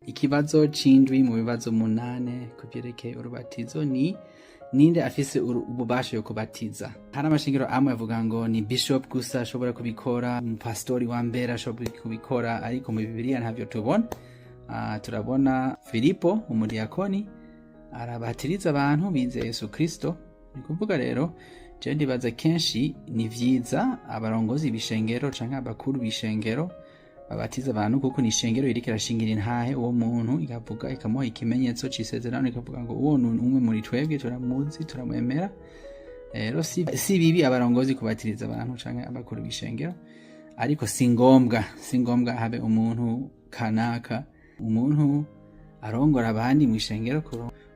Ikibazo c'indwi mu bibazo 8 ku vyerekeye urubatizo ni ninde afise ububasha yo kubatiza. Hari amashengero amwe avuga ngo ni bishop gusa ashobora kubikora, umupastori wa mbere ashobora kubikora, ariko mu Bibiliya ntavyo tubona. Turabona Filipo umudiyakoni arabatiriza abantu bizeye Yesu Kristo. Ni kuvuga rero je ndibaza kenshi ni vyiza abarongozi b'ishengero canke abakuru b'ishengero babatiza abantu, kuko ni ishengero iriko irashingira intahe uwo muntu, ikavuga ikamuha ikimenyetso c'isezerano, ikavuga ngo uwo umwe muri twebwe turamuzi turamwemera. Rero si bibi abarongozi kubatiriza abantu canke abakuru b'ishengero, ariko si ngombwa habe umuntu kanaka, umuntu arongora abandi mu ishengero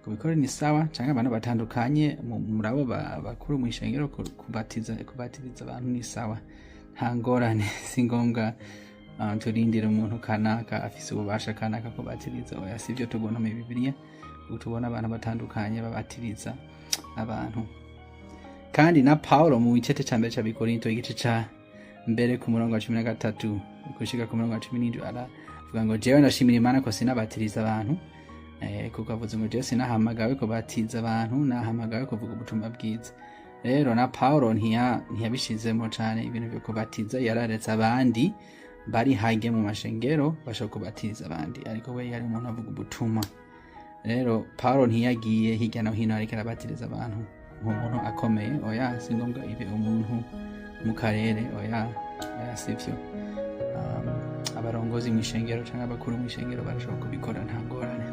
kubikora ni sawa, canke abantu batandukanye muri abo bakuru mu ishengero kubatiriza abantu ni sawa, nta ngorane. Si ngombwa turindira umuntu kanaka afise ububasha kanaka kubatiriza, oya sivyo tubona mu Bibiliya. Tubona abantu batandukanye babatiriza abantu. Kandi na Paulo mu cete ca mbere c'Abikorinto igice ca mbere ku murongo wa 13 gushika ku murongo wa 17 aravuga ngo jewe ndashimira Imana ko sinabatiriza abantu, kuko avuze ngo jewe sinahamagawe kubatiza abantu, nahamagawe kuvuga ubutumwa bwiza. Rero na Paulo ntiyabishizemo cane ibintu vyo kubatiza, yararetse abandi bari hage mu mashengero bashaka kubatiza abandi, ariko we yari umuntu avuga ubutumwa. Rero Paulo ntiyagiye hirya no hino ariko arabatiriza abantu nk'umuntu akomeye, oya si ngombwa ibe umuntu mu karere, oya sivyo. Abarongozi mu ishengero canke abakuru mu ishengero barashobora kubikora nta ngorane.